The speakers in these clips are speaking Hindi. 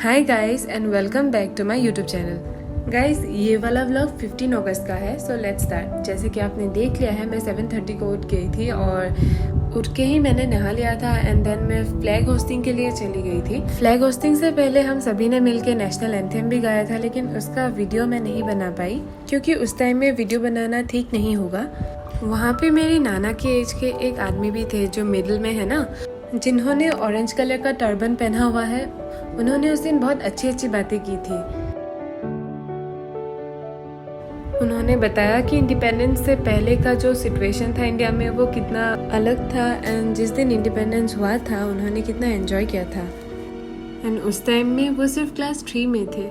Hi guys and welcome back to my YouTube channel. Guys ये वाला व्लॉग 15 अगस्त का है, सो लेट्स स्टार्ट। जैसे कि आपने देख लिया है, मैं 7:30 को उठ गई थी और उठ के ही मैंने नहा लिया था एंड देन मैं फ्लैग होस्टिंग के लिए चली गई थी। फ्लैग होस्टिंग से पहले हम सभी ने मिलके नेशनल एंथम भी गाया था, लेकिन उसका वीडियो मैं नहीं बना पाई क्योंकि उस टाइम में वीडियो बनाना ठीक नहीं होगा। वहाँ पे मेरी नाना के एज के एक आदमी भी थे जो मिडिल में है ना, जिन्होंने ऑरेंज कलर का टर्बन पहना हुआ है। उन्होंने उस दिन बहुत अच्छी अच्छी बातें की थी। उन्होंने बताया कि इंडिपेंडेंस से पहले का जो सिचुएशन था इंडिया में वो कितना अलग था एंड जिस दिन इंडिपेंडेंस हुआ था उन्होंने कितना एंजॉय किया था। एंड उस टाइम में वो सिर्फ क्लास 3 में थे।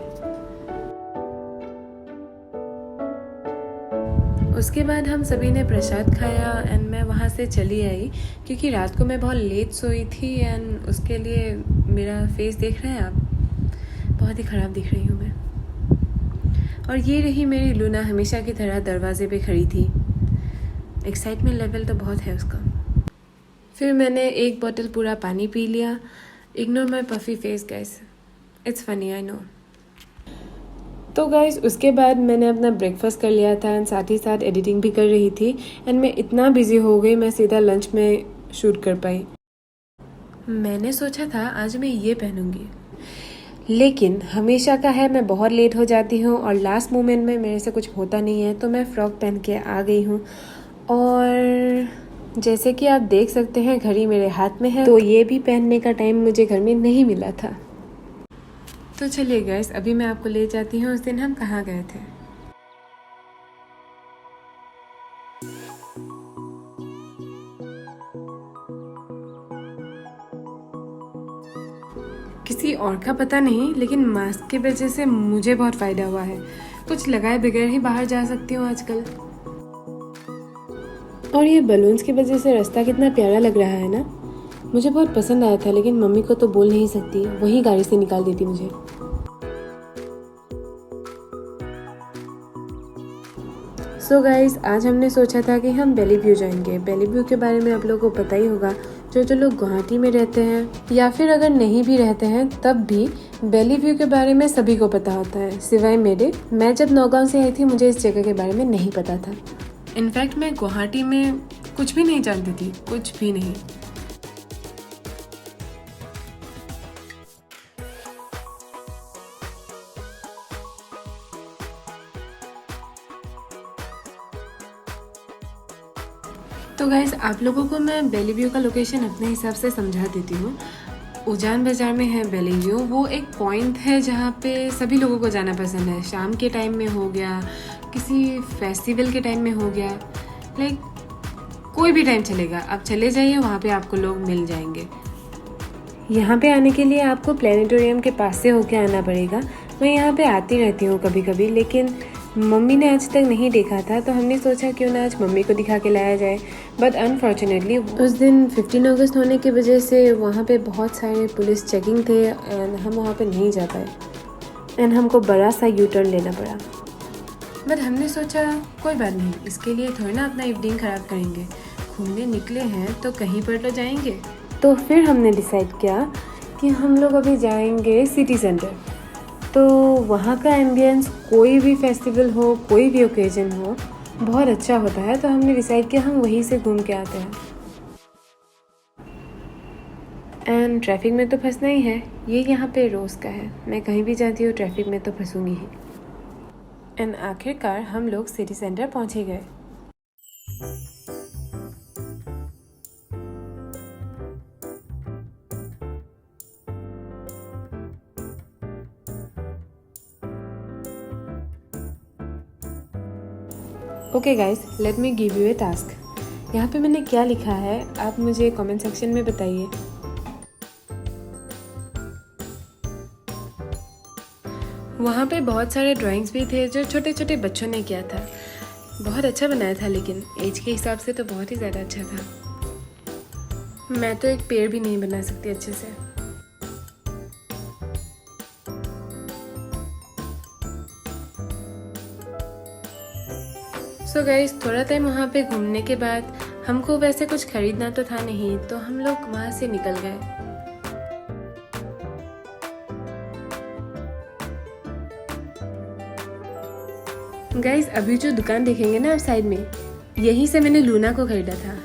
उसके बाद हम सभी ने प्रसाद खाया एंड मैं वहाँ से चली आई क्योंकि रात को मैं बहुत लेट सोई थी एंड उसके लिए मेरा फेस देख रहे हैं आप, बहुत ही ख़राब दिख रही हूँ मैं। और ये रही मेरी लूना, हमेशा की तरह दरवाजे पे खड़ी थी। एक्साइटमेंट लेवल तो बहुत है उसका। फिर मैंने एक बोतल पूरा पानी पी लिया। Ignore my puffy face guys, it's funny I know. तो गाइस उसके बाद मैंने अपना ब्रेकफास्ट कर लिया था एंड साथ ही साथ एडिटिंग भी कर रही थी एंड मैं इतना बिजी हो गई मैं सीधा लंच में शूट कर पाई। मैंने सोचा था आज मैं ये पहनूंगी, लेकिन हमेशा का है मैं बहुत लेट हो जाती हूँ और लास्ट मोमेंट में मेरे से कुछ होता नहीं है, तो मैं फ़्रॉक पहन के आ गई हूँ। और जैसे कि आप देख सकते हैं घड़ी मेरे हाथ में है, तो ये भी पहनने का टाइम मुझे घर में नहीं मिला था। तो चलिए गाइस अभी मैं आपको ले जाती हूँ उस दिन हम कहाँ गए थे। किसी और का पता नहीं, लेकिन मास्क की वजह से मुझे बहुत फ़ायदा हुआ है। कुछ लगाए बगैर ही बाहर जा सकती हूँ आजकल। और ये बलून्स की वजह से रास्ता कितना प्यारा लग रहा है ना। मुझे बहुत पसंद आया था, लेकिन मम्मी को तो बोल नहीं सकती, वही गाड़ी से निकाल देती मुझे। सो गाइस आज हमने सोचा था कि हम बेली व्यू जाएंगे। बेली व्यू के बारे में आप लोगों को पता ही होगा, जो लोग गुवाहाटी में रहते हैं या फिर अगर नहीं भी रहते हैं तब भी बेली व्यू के बारे में सभी को पता होता है, सिवाय मेरे। मैं जब नौगांव से आई थी मुझे इस जगह के बारे में नहीं पता था। इनफैक्ट मैं गुवाहाटी में कुछ भी नहीं जानती थी, कुछ भी नहीं। तो गाइस आप लोगों को मैं बेली व्यू का लोकेशन अपने हिसाब से समझा देती हूँ। उजान बाज़ार में है बेली व्यू। वो एक पॉइंट है जहाँ पे सभी लोगों को जाना पसंद है। शाम के टाइम में हो गया, किसी फेस्टिवल के टाइम में हो गया, लाइक कोई भी टाइम चलेगा, आप चले जाइए, वहाँ पे आपको लोग मिल जाएंगे। यहाँ पे आने के लिए आपको प्लेनेटोरियम के पास से होके आना पड़ेगा। मैं यहाँ पे आती रहती हूँ कभी कभी, लेकिन मम्मी ने आज तक नहीं देखा था, तो हमने सोचा क्यों ना आज मम्मी को दिखा के लाया जाए। बट अनफॉर्चुनेटली उस दिन 15 अगस्त होने की वजह से वहाँ पे बहुत सारे पुलिस चेकिंग थे एंड हम वहाँ पे नहीं जा पाए एंड हमको बड़ा सा यू टर्न लेना पड़ा। बट हमने सोचा कोई बात नहीं, इसके लिए थोड़ी ना अपना इवनिंग ख़राब करेंगे, घूमने निकले हैं तो कहीं पर तो जाएंगे। तो फिर हमने डिसाइड किया कि हम लोग अभी जाएंगे सिटी सेंटर। तो वहाँ का एम्बियंस कोई भी फेस्टिवल हो, कोई भी ओकेजन हो, बहुत अच्छा होता है। तो हमने डिसाइड किया हम वहीं से घूम के आते हैं। एंड ट्रैफिक में तो फंसना ही है, ये यहाँ पे रोज़ का है। मैं कहीं भी जाती हूँ ट्रैफिक में तो फंसूंगी ही। एंड आखिरकार हम लोग सिटी सेंटर पहुँच ही गए। Okay guys, let me give U A task. यहाँ पे मैंने क्या लिखा है आप मुझे कमेंट सेक्शन में बताइए। वहाँ पे बहुत सारे ड्राइंग्स भी थे जो छोटे छोटे बच्चों ने किया था। बहुत अच्छा बनाया था, लेकिन एज के हिसाब से तो बहुत ही ज़्यादा अच्छा था। मैं तो एक पेड़ भी नहीं बना सकती अच्छे से। सो गाइस, थोड़ा टाइम वहाँ पे घूमने के बाद हमको वैसे कुछ खरीदना तो था नहीं, तो हम लोग वहाँ से निकल गए। गाइस, अभी जो दुकान देखेंगे ना आप साइड में, यहीं से मैंने लूना को खरीदा था।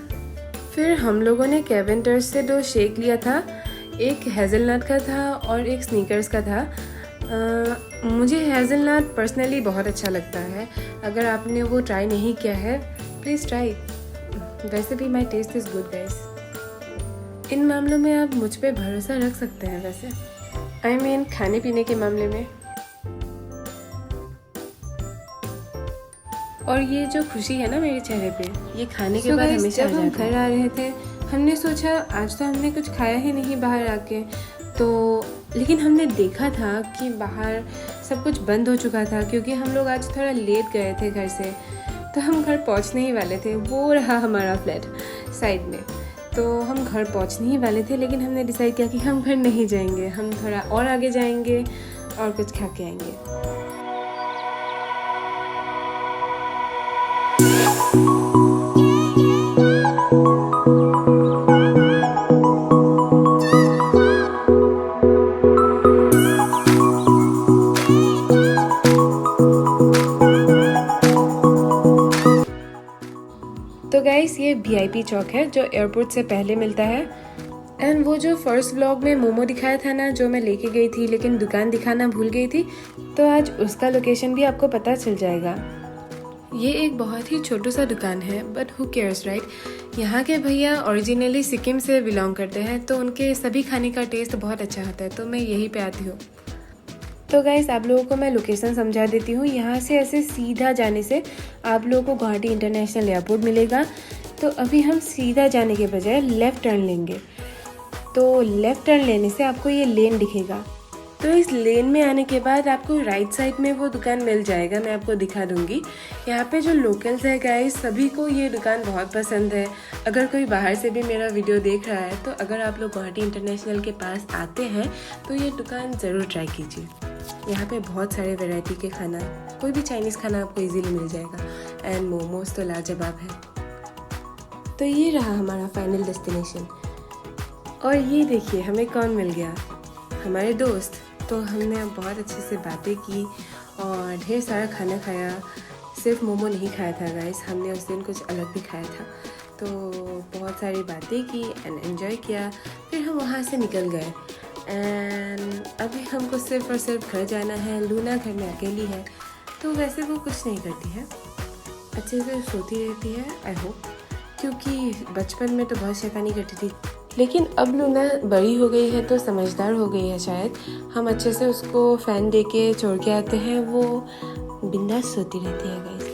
फिर हम लोगों ने कैवेंटर्स से 2 शेक लिया था, एक हेज़लनट का था और एक स्नीकर्स का था। मुझे हेज़लनट पर्सनली बहुत अच्छा लगता है। अगर आपने वो ट्राई नहीं किया है, प्लीज़ ट्राई। वैसे भी माई टेस्ट इज़ गुड गाइस। इन मामलों में आप मुझ पे भरोसा रख सकते हैं। वैसे आई मीन खाने पीने के मामले में। और ये जो खुशी है ना मेरे चेहरे पे, ये खाने के बाद हमेशा जब हम घर आ रहे थे, हमने सोचा आज तो हमने कुछ खाया ही नहीं बाहर आके, तो लेकिन हमने देखा था कि बाहर सब कुछ बंद हो चुका था, क्योंकि हम लोग आज थोड़ा लेट गए थे घर से, तो हम घर पहुंचने ही वाले थे। वो रहा हमारा फ्लैट साइड में, तो हम घर पहुंचने ही वाले थे, लेकिन हमने डिसाइड किया कि हम घर नहीं जाएंगे, हम थोड़ा और आगे जाएंगे और कुछ खा के आएंगे। तो गाइस, ये VIP चौक है जो एयरपोर्ट से पहले मिलता है। एंड वो जो फर्स्ट व्लॉग में मोमो दिखाया था ना, जो मैं लेके गई थी लेकिन दुकान दिखाना भूल गई थी, तो आज उसका लोकेशन भी आपको पता चल जाएगा। ये एक बहुत ही छोटा सा दुकान है, बट हु केयर्स राइट। यहाँ के भैया ओरिजिनली सिक्किम से बिलोंग करते हैं, तो उनके सभी खाने का टेस्ट बहुत अच्छा होता है, तो मैं यहीं पे आती हूँ। तो गाइस, आप लोगों को मैं लोकेशन समझा देती हूँ। यहाँ से ऐसे सीधा जाने से आप लोगों को गुवाहाटी इंटरनेशनल एयरपोर्ट मिलेगा। तो अभी हम सीधा जाने के बजाय लेफ़्ट टर्न लेंगे। तो लेफ़्ट टर्न लेने से आपको ये लेन दिखेगा। तो इस लेन में आने के बाद आपको राइट साइड में वो दुकान मिल जाएगा, मैं आपको दिखा दूंगी। यहाँ पे जो लोकल्स है गाइस, सभी को ये दुकान बहुत पसंद है। अगर कोई बाहर से भी मेरा वीडियो देख रहा है, तो अगर आप लोग गुवाहाटी इंटरनेशनल के पास आते हैं तो ये दुकान ज़रूर ट्राई कीजिए। यहाँ पे बहुत सारे वैरायटी के खाना, कोई भी चाइनीज़ खाना आपको इजीली मिल जाएगा। एंड मोमोज तो लाजवाब है। तो ये रहा हमारा फाइनल डेस्टिनेशन। और ये देखिए हमें कौन मिल गया, हमारे दोस्त। तो हमने अब बहुत अच्छे से बातें की और ढेर सारा खाना खाया। सिर्फ मोमो नहीं खाया था गाइस, हमने उस दिन कुछ अलग भी खाया था। तो बहुत सारी बातें की एंड एंजॉय किया। फिर हम वहाँ से निकल गए एंड अभी हमको सिर्फ और सिर्फ घर जाना है। लूना घर में अकेली है, तो वैसे वो कुछ नहीं करती है, अच्छे से सोती रहती है आई होप, क्योंकि बचपन में तो बहुत शैतानी करती थी। लेकिन अब लूना बड़ी हो गई है तो समझदार हो गई है शायद। हम अच्छे से उसको फ़ैन दे के छोड़ के आते हैं, वो बिंदास सोती रहती है गाइस।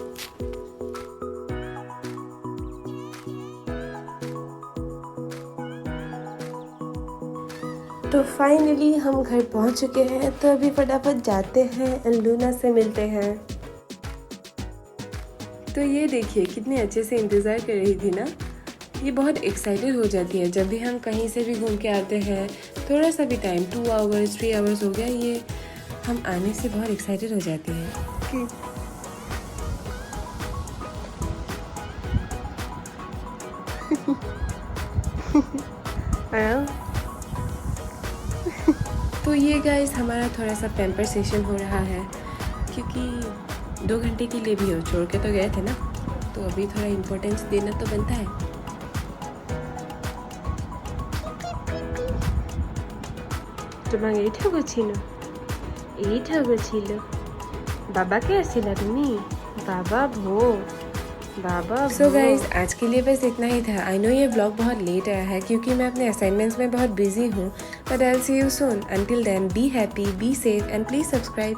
तो फाइनली हम घर पहुंच चुके हैं, तो अभी फटाफट जाते हैं लूना से मिलते हैं। तो ये देखिए कितने अच्छे से इंतज़ार कर रही थी ना। ये बहुत एक्साइटेड हो जाती है जब भी हम कहीं से भी घूम के आते हैं। थोड़ा सा भी टाइम 2 आवर्स 3 आवर्स हो गया, ये हम आने से बहुत एक्साइटेड हो जाती है कि तो ये गाइस हमारा थोड़ा सा पैम्पर सेशन हो रहा है, क्योंकि 2 घंटे के लिए भी हो, छोड़ के तो गए थे ना, तो अभी थोड़ा इम्पोर्टेंस देना तो बनता है। তোমাক এইটা বলছিল बाबाके आसिला तुमी बाबा भो बाबा। सो गाइज आज के लिए बस इतना ही था। आई नो ये व्लॉग बहुत लेट आया है क्योंकि मैं अपने असाइनमेंट्स में बहुत बिजी हूँ, but I will see you soon. Until then be happy, be safe and please subscribe.